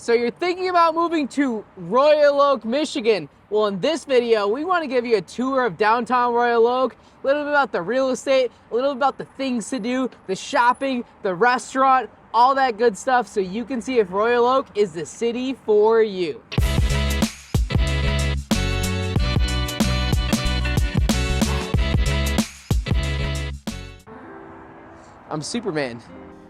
So you're thinking about moving to Royal Oak, Michigan. Well, in this video, we want to give you a tour of downtown Royal Oak, a little bit about the real estate, a little bit about the things to do, the shopping, the restaurant, all that good stuff, so you can see if Royal Oak is the city for you. I'm Superman.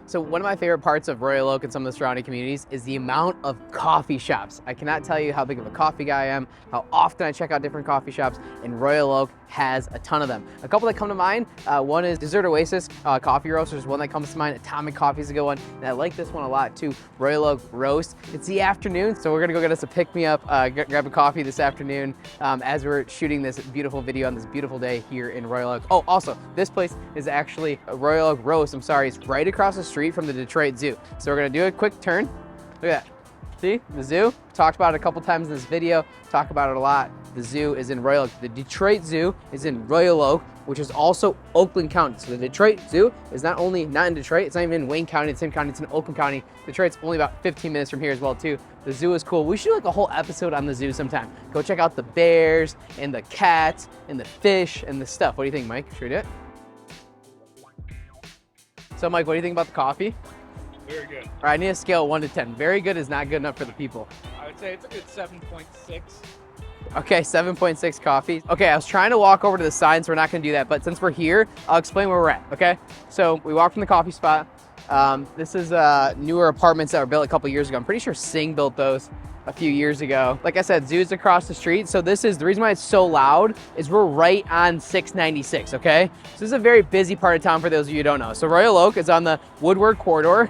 So one of my favorite parts of Royal Oak and some of the surrounding communities is the amount of coffee shops. I cannot tell you how big of a coffee guy I am, how often I check out different coffee shops, and Royal Oak has a ton of them. A couple that come to mind, one is Desert Oasis Coffee Roasters, one that comes to mind. Atomic Coffee is a good one, and I like this one a lot too, Royal Oak Roast. It's the afternoon, so we're gonna go get us a pick-me-up, grab a coffee this afternoon as we're shooting this beautiful video on this beautiful day here in Royal Oak. Oh, also, this place is actually a Royal Oak Roast, I'm sorry, it's right across the street from the Detroit Zoo. So we're gonna do a quick turn. Look at that. See, the zoo? Talked about it a couple times in this video, talk about it a lot. The zoo is in Royal Oak. The Detroit Zoo is in Royal Oak, which is also Oakland County. So the Detroit Zoo is not only not in Detroit, it's not even in Wayne County, the same county, it's in Oakland County. Detroit's only about 15 minutes from here as well too. The zoo is cool. We should do like a whole episode on the zoo sometime. Go check out the bears and the cats and the fish and the stuff. What do you think, Mike? Should we do it? So Mike, what do you think about the coffee? Very good. All right, I need a scale of 1 to 10. Very good is not good enough for the people. I would say it's a good 7.6. Okay, 7.6 coffee. Okay, I was trying to walk over to the sign, so we're not gonna do that, but since we're here, I'll explain where we're at, okay? So we walked from the coffee spot. This is newer apartments that were built a couple years ago. I'm pretty sure Sing built those a few years ago. Like I said, zoo's across the street. So this is, the reason why it's so loud is we're right on 696, okay? So this is a very busy part of town for those of you who don't know. So Royal Oak is on the Woodward corridor.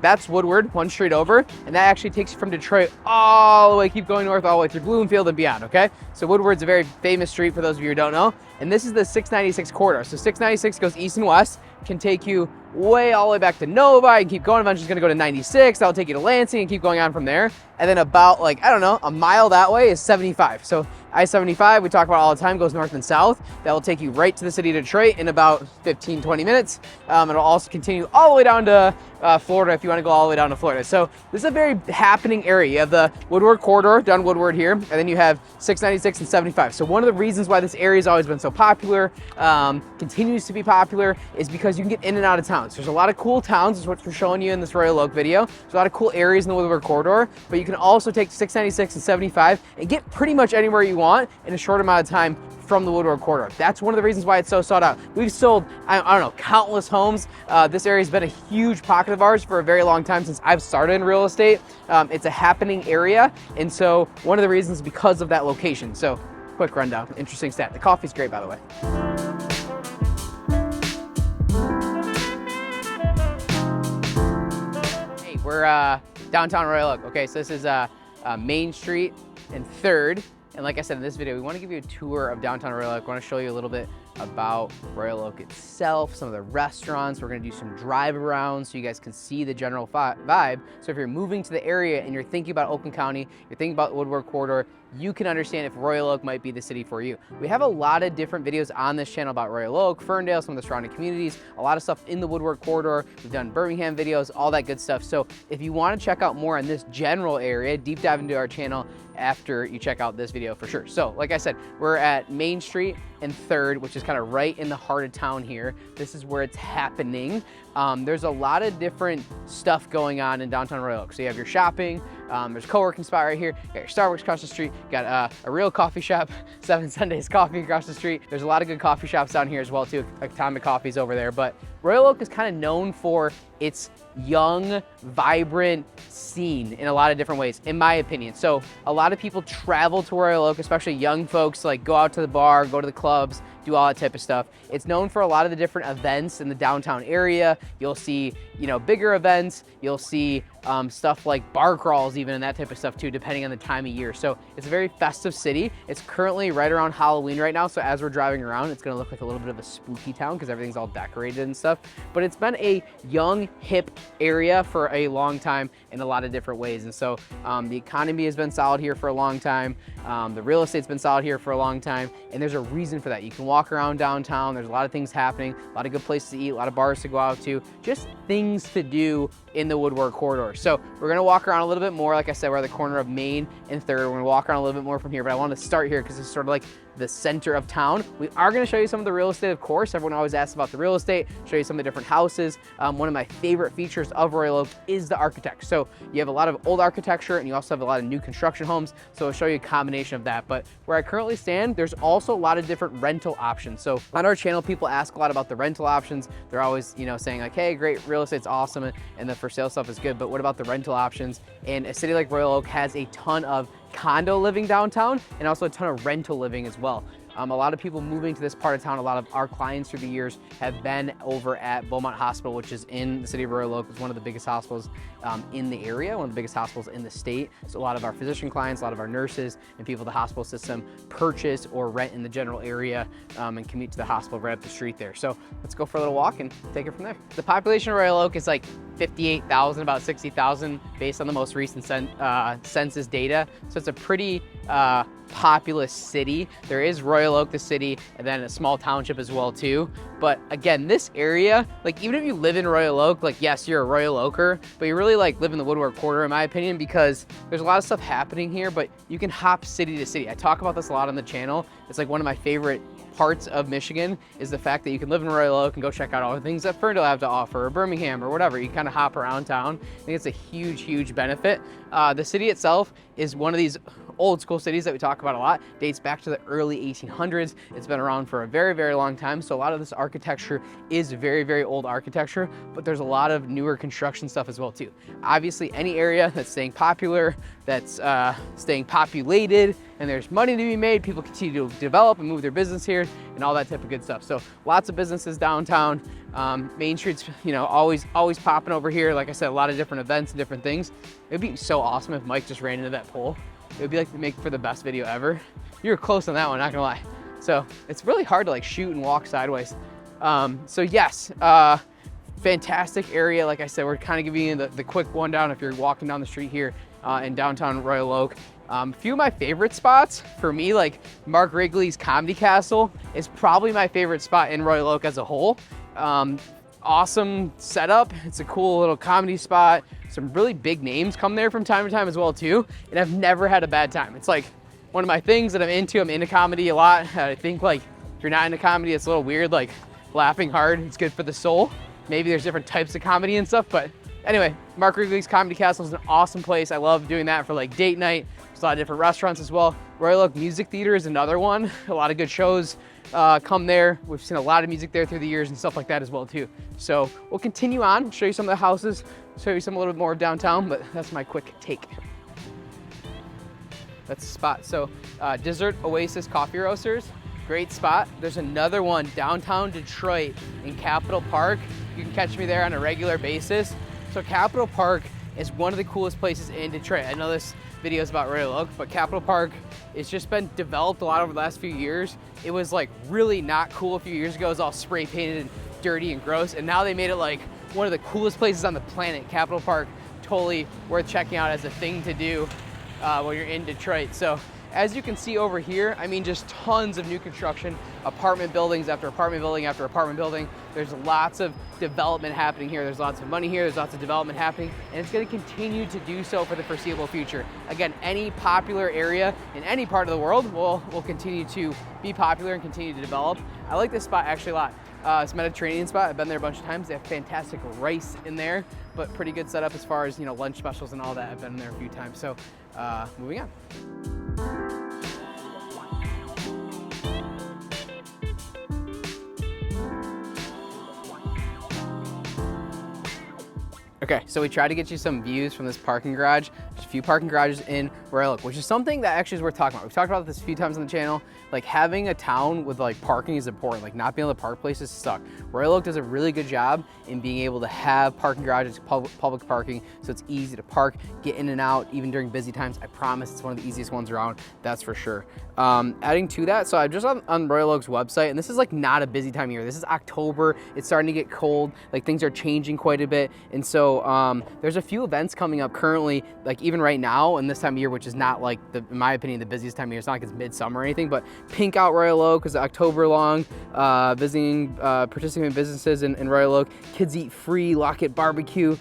That's Woodward, one street over, and that actually takes you from Detroit all the way, keep going north, all the way through Bloomfield and beyond, okay? So Woodward's a very famous street for those of you who don't know, and this is the 696 corridor. So 696 goes east and west, can take you way all the way back to Nova, and keep going, eventually it's gonna go to 96, that'll take you to Lansing and keep going on from there. And then about like, I don't know, a mile that way is 75. So I-75, we talk about all the time, goes north and south. That will take you right to the city of Detroit in about 15, 20 minutes. It'll also continue all the way down to Florida if you wanna go all the way down to Florida. So this is a very happening area. You have the Woodward corridor down Woodward here, and then you have 696 and 75. So one of the reasons why this area has always been so popular, continues to be popular, is because you can get in and out of town. So there's a lot of cool towns, is what we're showing you in this Royal Oak video. There's a lot of cool areas in the Woodward corridor, but you can also take 696 and 75 and get pretty much anywhere you want in a short amount of time from the Woodward corridor. That's one of the reasons why it's so sought out. We've sold, I don't know, countless homes. This area has been a huge pocket of ours for a very long time since I've started in real estate. It's a happening area, and so one of the reasons is because of that location. So quick rundown, interesting stat. The coffee's great, by the way. Hey, we're downtown Royal Oak. Okay, so this is Main Street and 3rd. And like I said in this video, we want to give you a tour of downtown Royal Oak. I want to show you a little bit about Royal Oak itself, some of the restaurants. We're going to do some drive around so you guys can see the general vibe. So if you're moving to the area and you're thinking about Oakland County, you're thinking about Woodward corridor, you can understand if Royal Oak might be the city for you. We have a lot of different videos on this channel about Royal Oak, Ferndale, some of the surrounding communities, a lot of stuff in the Woodward corridor. We've done Birmingham videos, all that good stuff. So if you want to check out more on this general area, deep dive into our channel after you check out this video for sure. So like I said, we're at Main Street and 3rd, which is kind of right in the heart of town here. This is where it's happening. There's a lot of different stuff going on in downtown Royal Oak. So you have your shopping, there's a co-working spot right here, you got your Starbucks across the street, you got a real coffee shop, 7 Sundays Coffee across the street. There's a lot of good coffee shops down here as well too. Atomic Coffee's over there, but Royal Oak is kind of known for its young, vibrant scene in a lot of different ways, in my opinion. So a lot of people travel to Royal Oak, especially young folks, like go out to the bar, go to the clubs, do all that type of stuff. It's known for a lot of the different events in the downtown area. You'll see, you know, bigger events. You'll see stuff like bar crawls even and that type of stuff too, depending on the time of year. So it's a very festive city. It's currently right around Halloween right now. So as we're driving around, it's gonna look like a little bit of a spooky town because everything's all decorated and stuff. But it's been a young, hip area for a long time in a lot of different ways. And so the economy has been solid here for a long time. The real estate's been solid here for a long time. And there's a reason for that. You can walk around downtown. There's a lot of things happening, a lot of good places to eat, a lot of bars to go out to, just things to do in the Woodward corridor. So we're gonna walk around a little bit more. Like I said, we're at the corner of Main and 3rd. We're gonna walk around a little bit more from here, but I want to start here because it's sort of like the center of town. We are gonna show you some of the real estate, of course. Everyone always asks about the real estate, show you some of the different houses. One of my favorite features of Royal Oak is the architect. So you have a lot of old architecture and you also have a lot of new construction homes. So I'll show you a combination of that. But where I currently stand, there's also a lot of different rental options. So on our channel, people ask a lot about the rental options. They're always, saying like, hey, great, real estate's awesome and the for sale stuff is good, but what about the rental options? And a city like Royal Oak has a ton of condo living downtown and also a ton of rental living as well. A lot of people moving to this part of town, a lot of our clients through the years have been over at Beaumont Hospital, which is in the city of Royal Oak. It's one of the biggest hospitals in the area, one of the biggest hospitals in the state. So a lot of our physician clients, a lot of our nurses and people in the hospital system purchase or rent in the general area and commute to the hospital right up the street there. So let's go for a little walk and take it from there. The population of Royal Oak is like 58,000, about 60,000 based on the most recent census data. So it's a pretty populous city. There is Royal Oak, the city, and then a small township as well too. But again, this area, like even if you live in Royal Oak, like yes, you're a Royal Oaker, but you really like live in the Woodward corridor in my opinion, because there's a lot of stuff happening here, but you can hop city to city. I talk about this a lot on the channel. It's like one of my favorite parts of Michigan is the fact that you can live in Royal Oak and go check out all the things that Ferndale have to offer, or Birmingham, or whatever. You kind of hop around town. I think it's a huge, huge benefit. The city itself is one of these old school cities that we talk about a lot. Dates back to the early 1800s. It's been around for a very, very long time. So a lot of this architecture is very, very old architecture, but there's a lot of newer construction stuff as well too. Obviously, any area that's staying popular, that's staying populated, and there's money to be made, people continue to develop and move their business here and all that type of good stuff. So lots of businesses downtown. Main Street's, always popping over here. Like I said, a lot of different events and different things. It'd be so awesome if Mike just ran into that pole. It would be like to make for the best video ever. You were close on that one, not gonna lie. So it's really hard to like shoot and walk sideways. So yes, fantastic area. Like I said, we're kind of giving you the quick rundown if you're walking down the street here in downtown Royal Oak. A few of my favorite spots for me, like Mark Wrigley's Comedy Castle is probably my favorite spot in Royal Oak as a whole. Awesome setup. It's a cool little comedy spot. Some really big names come there from time to time as well too. And I've never had a bad time. It's like one of my things that I'm into comedy a lot. I think like if you're not into comedy, it's a little weird, like laughing hard, it's good for the soul. Maybe there's different types of comedy and stuff, but anyway, Mark Wrigley's Comedy Castle is an awesome place. I love doing that for like date night. There's a lot of different restaurants as well. Royal Oak Music Theater is another one. A lot of good shows come there. We've seen a lot of music there through the years and stuff like that as well too. So we'll continue on, show you some of the houses, show you a little bit more of downtown, but that's my quick take. That's the spot. So Desert Oasis Coffee Roasters, great spot. There's another one downtown Detroit in Capitol Park. You can catch me there on a regular basis. So Capitol Park is one of the coolest places in Detroit. I know this video is about Royal Oak, but Capitol Park has just been developed a lot over the last few years. It was like really not cool a few years ago. It was all spray painted and dirty and gross, and now they made it like one of the coolest places on the planet. Capitol Park, totally worth checking out as a thing to do when you're in Detroit. So as you can see over here, I mean, just tons of new construction, apartment buildings after apartment building after apartment building. There's lots of development happening here. There's lots of money here. There's lots of development happening, and it's going to continue to do so for the foreseeable future. Again, any popular area in any part of the world will continue to be popular and continue to develop. I like this spot actually a lot. It's a Mediterranean spot. I've been there a bunch of times. They have fantastic rice in there, but pretty good setup as far as, lunch specials and all that. I've been there a few times. So moving on. Okay, so we tried to get you some views from this parking garage. There's a few parking garages in Royal Oak, which is something that actually is worth talking about. We've talked about this a few times on the channel. Like having a town with like parking is important. Like not being able to park places suck. Royal Oak does a really good job in being able to have parking garages, public parking, so it's easy to park, get in and out, even during busy times. I promise it's one of the easiest ones around, that's for sure. Adding to that, so I'm just on Royal Oak's website, and this is like not a busy time of year. This is October, it's starting to get cold, like things are changing quite a bit, and so So there's a few events coming up currently, like even right now and this time of year, which is not like, in my opinion, the busiest time of year. It's not like it's midsummer or anything, but Pink Out Royal Oak is October long, visiting participating businesses in Royal Oak. Kids Eat Free, Lock It Barbecue,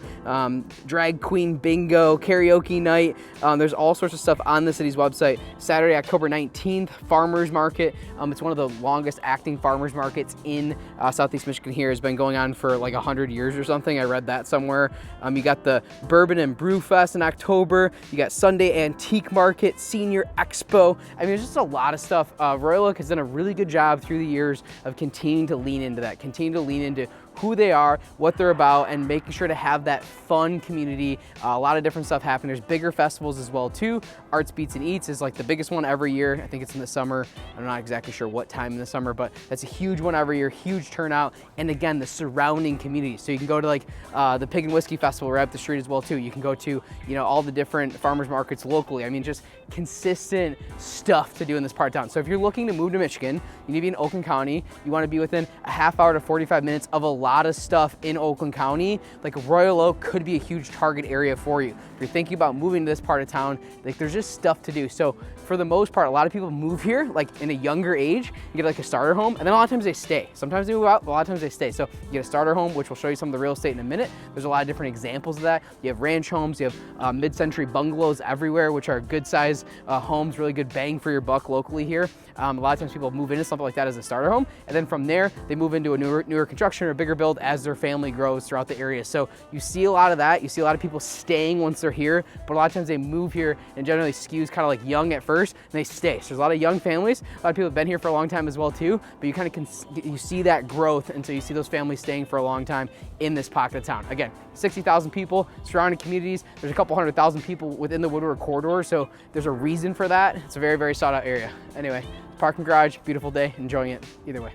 Drag Queen Bingo, Karaoke Night. There's all sorts of stuff on the city's website. Saturday, October 19th, Farmers Market. It's one of the longest acting farmers markets in Southeast Michigan here. Has been going on for like 100 years or something. I read that somewhere. You got the Bourbon and Brew Fest in October. You got Sunday Antique Market, Senior Expo. I mean, there's just a lot of stuff. Royal Oak has done a really good job through the years of continuing to lean into that, continue to lean into who they are, what they're about, and making sure to have that fun community. A lot of different stuff happening. There's bigger festivals as well too. Arts Beats and Eats is like the biggest one every year. I think it's in the summer. I'm not exactly sure what time in the summer, but that's a huge one every year, huge turnout. And again, the surrounding community. So you can go to like the Pig and Whiskey Festival right up the street as well too. You can go to, you know, all the different farmers markets locally. I mean, just consistent stuff to do in this part of town. So if you're looking to move to Michigan, you need to be in Oakland County. You want to be within a half hour to 45 minutes of a lot of stuff in Oakland County. Like Royal Oak could be a huge target area for you. If you're thinking about moving to this part of town, like there's just stuff to do. So for the most part, a lot of people move here like in a younger age, you get like a starter home, and then a lot of times they stay. Sometimes they move out, but a lot of times they stay. So you get a starter home, which will show you some of the real estate in a minute. There's a lot of different examples of that. You have ranch homes, you have mid-century bungalows everywhere, which are good size homes, really good bang for your buck locally here. A lot of times people move into something like that as a starter home, and then from there, they move into a newer construction or a bigger build as their family grows throughout the area. So you see a lot of that. You see a lot of people staying once they're here, but a lot of times they move here and generally skews kind of like young at first, and they stay. So there's a lot of young families. A lot of people have been here for a long time as well too, but you kind of you see that growth, and so you see those families staying for a long time in this pocket of town. Again, 60,000 people, surrounding communities. There's a couple 100,000 people within the Woodward corridor, so there's a reason for that. It's a very, very sought out area. Anyway, parking garage, beautiful day, enjoying it either way.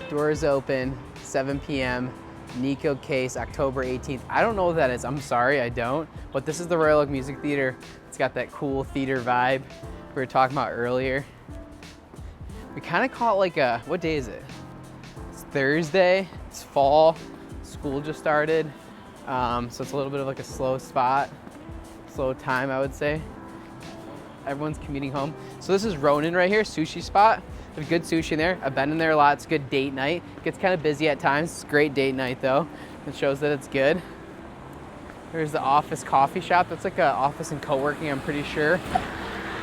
Doors open, 7 p.m. Nico Case, October 18th. I don't know what that is. I'm sorry, I don't. But this is the Royal Oak Music Theater. It's got that cool theater vibe we were talking about earlier. We kind of call it like a, what day is it? It's Thursday. It's fall. School just started. So it's a little bit of like a slow spot, slow time, I would say. Everyone's commuting home. So this is Ronin right here, sushi spot. There's good sushi in there. I've been in there a lot. It's a good date night. Gets kind of busy at times. It's a great date night though. It shows that it's good. There's the Office Coffee Shop. That's like an office and co-working, I'm pretty sure.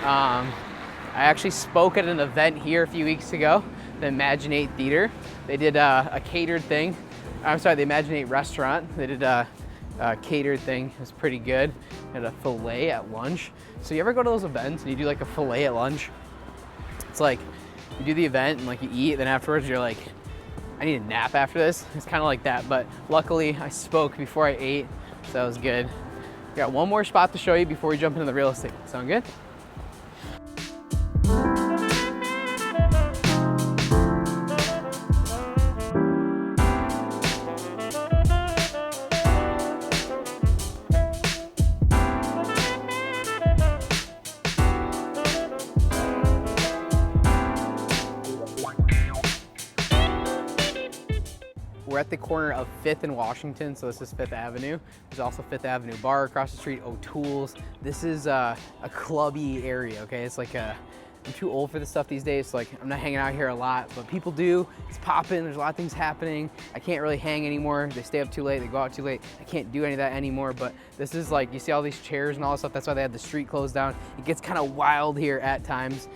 I actually spoke at an event here a few weeks ago, the Imaginate Theater. They did a catered thing. I'm sorry, the Imaginate Restaurant. They did a catered thing. It was pretty good. Had a filet at lunch. So you ever go to those events and you do like a filet at lunch? It's like, you do the event and like you eat, then afterwards you're like, I need a nap after this. It's kind of like that, but luckily I spoke before I ate, so that was good. Got one more spot to show you before we jump into the real estate. Sound good? We're at the corner of 5th and Washington, so this is 5th Avenue. There's also 5th Avenue Bar across the street, O'Toole's. This is a clubby area, okay? It's like I'm too old for this stuff these days, so like I'm not hanging out here a lot, but people do. It's popping, there's a lot of things happening. I can't really hang anymore. They stay up too late, they go out too late. I can't do any of that anymore, but this is like, you see all these chairs and all this stuff, that's why they had the street closed down. It gets kind of wild here at times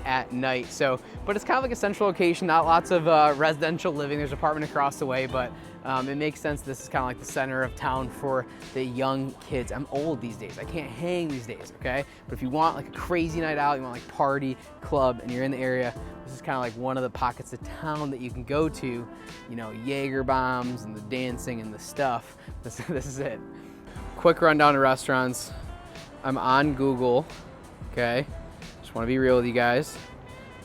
at night. So, but it's kind of like a central location, not lots of residential living. There's an apartment across the way, but it makes sense. This is kind of like the center of town for the young kids. I'm old these days. I can't hang these days, okay? But if you want like a crazy night out, you want like party, club, and you're in the area, this is kind of like one of the pockets of town that you can go to. You know, Jaeger bombs and the dancing and the stuff. This is it. Quick rundown of restaurants. I'm on Google, okay? Just want to be real with you guys.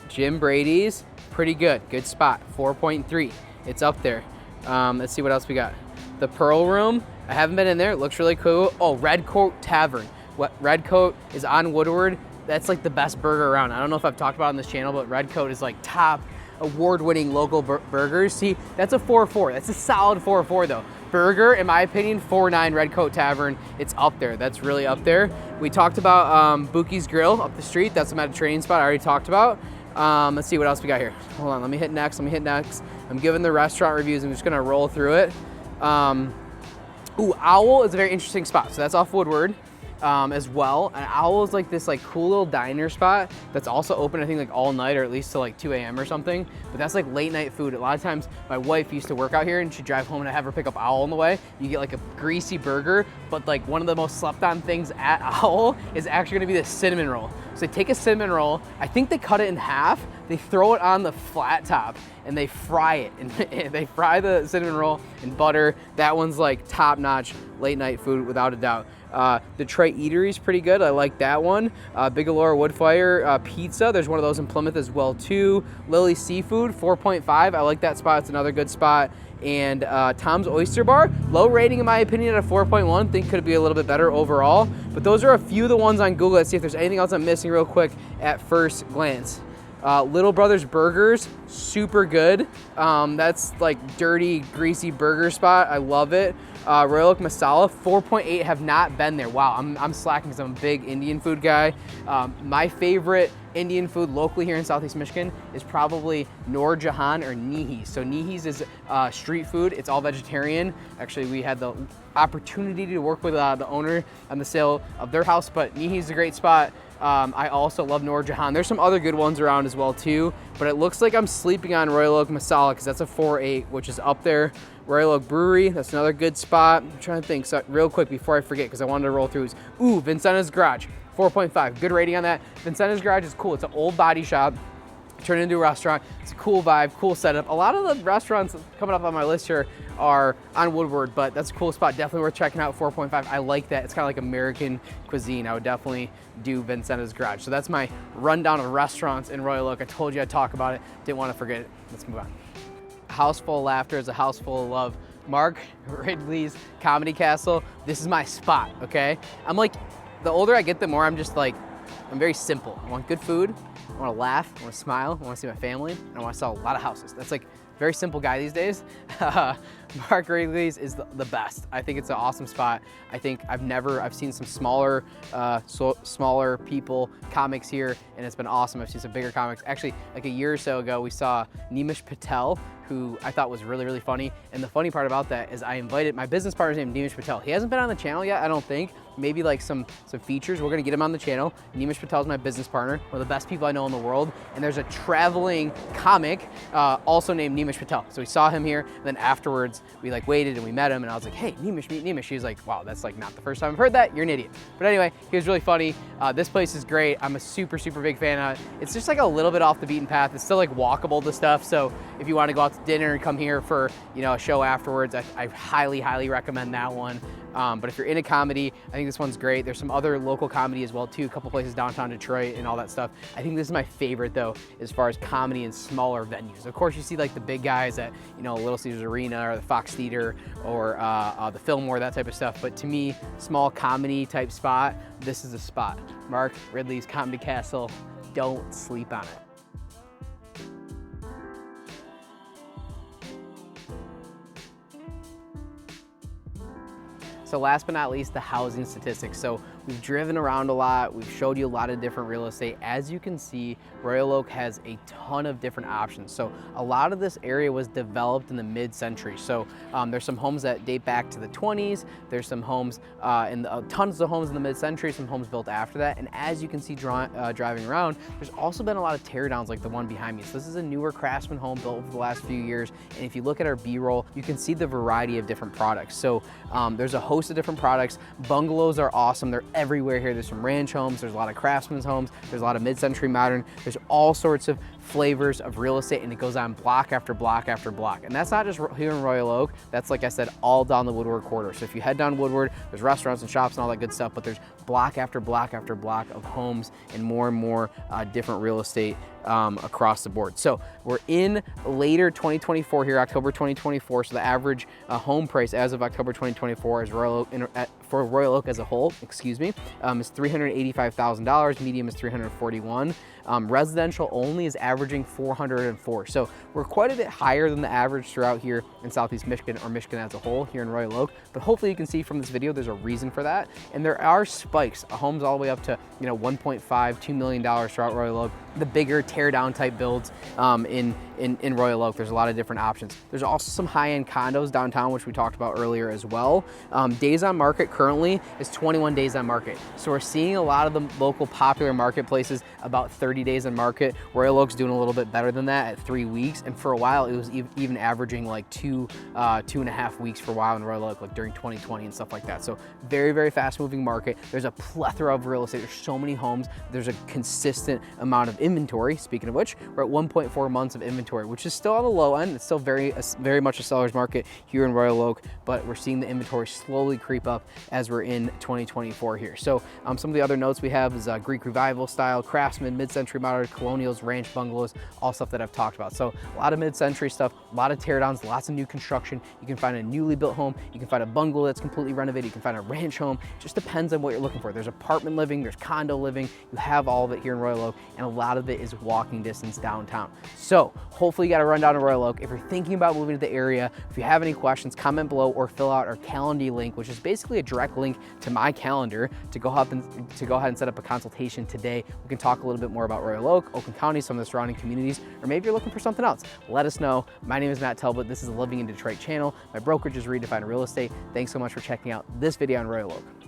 Jim Brady's, pretty good. Good spot, 4.3. It's up there. Let's see what else we got. The Pearl Room. I haven't been in there. It looks really cool. Oh, Red Coat Tavern. What Red Coat is on Woodward. That's like the best burger around. I don't know if I've talked about it on this channel, but Red Coat is like top award-winning local burgers. See, that's a 4-4. That's a solid 4-4 though. Burger, in my opinion, 4-9 Red Coat Tavern. It's up there. That's really up there. We talked about Bookie's Grill up the street. That's a Mediterranean spot I already talked about. Let's see what else we got here. Hold on, let me hit next. I'm giving the restaurant reviews. I'm just gonna roll through it. Ooh, Owl is a very interesting spot. So that's off Woodward. As well. And Owl is like this like cool little diner spot that's also open, I think, like all night or at least till like 2 a.m. or something. But that's like late night food. A lot of times my wife used to work out here and she'd drive home and I'd have her pick up Owl on the way. You get like a greasy burger, but like one of the most slept on things at Owl is actually gonna be the cinnamon roll. So they take a cinnamon roll, I think they cut it in half, they throw it on the flat top and they fry it. And they fry the cinnamon roll in butter. That one's like top notch late night food without a doubt. Detroit Eatery is pretty good. I like that one. Bigalore Woodfire Pizza. There's one of those in Plymouth as well too. Lily Seafood, 4.5. I like that spot. It's another good spot. And Tom's Oyster Bar, low rating in my opinion at a 4.1. Think could be a little bit better overall. But those are a few of the ones on Google. Let's see if there's anything else I'm missing real quick at first glance. Little Brothers Burgers, super good. That's like dirty, greasy burger spot. I love it. Royal Oak Masala, 4.8, have not been there. Wow, I'm slacking because I'm a big Indian food guy. My favorite Indian food locally here in Southeast Michigan is probably Noor Jahan or Nihi's. So Nihi's is street food. It's all vegetarian. Actually, we had the opportunity to work with the owner on the sale of their house, but Nihi's is a great spot. I also love Noor Jahan. There's some other good ones around as well too, but it looks like I'm sleeping on Royal Oak Masala because that's a 4.8, which is up there. Royal Oak Brewery, that's another good spot. I'm trying to think real quick before I forget because I wanted to roll through. Ooh, Vincenna's Garage, 4.5. Good rating on that. Vincenna's Garage is cool. It's an old body shop turned into a restaurant. It's a cool vibe, cool setup. A lot of the restaurants coming up on my list here are on Woodward, but that's a cool spot. Definitely worth checking out, 4.5. I like that. It's kind of like American cuisine. I would definitely do Vincenna's Garage. So that's my rundown of restaurants in Royal Oak. I told you I'd talk about it. Didn't want to forget it. Let's move on. A house full of laughter is a house full of love. Mark Ridley's Comedy Castle. This is my spot, okay? I'm like, the older I get, the more I'm just like, I'm very simple. I want good food. I want to laugh. I want to smile. I want to see my family. And I want to sell a lot of houses. That's like very simple guy these days. Mark Ridley's is the best. I think it's an awesome spot. I think I've seen some smaller people, comics here, and it's been awesome. I've seen some bigger comics. Actually, like a year or so ago, we saw Nimish Patel, who I thought was really, really funny. And the funny part about that is I invited my business partner's name, Nimish Patel. He hasn't been on the channel yet, I don't think. Maybe like some features. We're gonna get him on the channel. Nimish Patel is my business partner, one of the best people I know in the world. And there's a traveling comic also named Nimish Patel. So we saw him here, and then afterwards we like waited and we met him, and I was like, hey, Nimish, meet Nimish. He was like, wow, that's like not the first time I've heard that. You're an idiot. But anyway, he was really funny. This place is great. I'm a super, super big fan of it. It's just like a little bit off the beaten path. It's still like walkable to stuff. So if you want to go out to dinner and come here for, you know, a show afterwards, I highly, highly recommend that one. But if you're into comedy, I think this one's great. There's some other local comedy as well too, a couple places downtown Detroit and all that stuff. I think this is my favorite though, as far as comedy in smaller venues. Of course, you see like the big guys at, you know, Little Caesars Arena or the Fox Theater or the Fillmore, that type of stuff. But to me, small comedy type spot, this is a spot. Mark Ridley's Comedy Castle, don't sleep on it. So last but not least, the housing statistics. So we've driven around a lot. We've showed you a lot of different real estate. As you can see, Royal Oak has a ton of different options. So a lot of this area was developed in the mid-century. So there's some homes that date back to the 20s. There's some homes, tons of homes in the mid-century, some homes built after that. And as you can see driving around, there's also been a lot of teardowns like the one behind me. So this is a newer craftsman home built over the last few years. And if you look at our B-roll, you can see the variety of different products. So there's a host of different products. Bungalows are awesome. They're everywhere here. There's some ranch homes. There's a lot of craftsman's homes. There's a lot of mid-century modern. There's all sorts of flavors of real estate, and it goes on block after block after block. And that's not just here in Royal Oak, that's, like I said, all down the Woodward corridor. So if you head down Woodward, there's restaurants and shops and all that good stuff, but there's block after block after block of homes and more different real estate across the board. So we're in later 2024 here, October 2024. So the average home price as of October 2024 is for Royal Oak as a whole, excuse me, is $385,000. Medium is $341,000. Residential only is averaging $404,000. So we're quite a bit higher than the average throughout here in Southeast Michigan, or Michigan as a whole here in Royal Oak. But hopefully you can see from this video, there's a reason for that. And there are spikes, homes all the way up to, you know, $1.5, $2 million throughout Royal Oak. The bigger tear down type builds in Royal Oak, there's a lot of different options. There's also some high-end condos downtown, which we talked about earlier as well. Days on market currently is 21 days on market. So we're seeing a lot of the local popular marketplaces about 30 days on market. Royal Oak's doing a little bit better than that at 3 weeks. And for a while, it was even averaging like 2.5 weeks for a while in Royal Oak, like during 2020 and stuff like that. So very fast moving market. There's a plethora of real estate. There's so many homes. There's a consistent amount of inventory. Speaking of which, we're at 1.4 months of inventory, which is still on the low end. It's still very much a seller's market here in Royal Oak, but we're seeing the inventory slowly creep up as we're in 2024 here. So some of the other notes we have is Greek Revival style, Craftsman, mid-century modern, colonials, ranch bungalows, all stuff that I've talked about. So a lot of mid-century stuff, a lot of teardowns, lots of new construction. You can find a newly built home. You can find a bungalow that's completely renovated. You can find a ranch home. It just depends on what you're looking for. There's apartment living, there's condo living. You have all of it here in Royal Oak, and a lot of it is walking distance downtown. So hopefully you got a run down to Royal Oak. If you're thinking about moving to the area, if you have any questions, comment below or fill out our Calendar link, which is basically a direct link to my calendar to go ahead and set up a consultation today. We can talk a little bit more about Royal Oak, Oakland County, some of the surrounding communities, or maybe you're looking for something else. Let us know. My name is Matt Talbot. This is the Living in Detroit channel. My brokerage is Redefined Real Estate. Thanks so much for checking out this video on Royal Oak.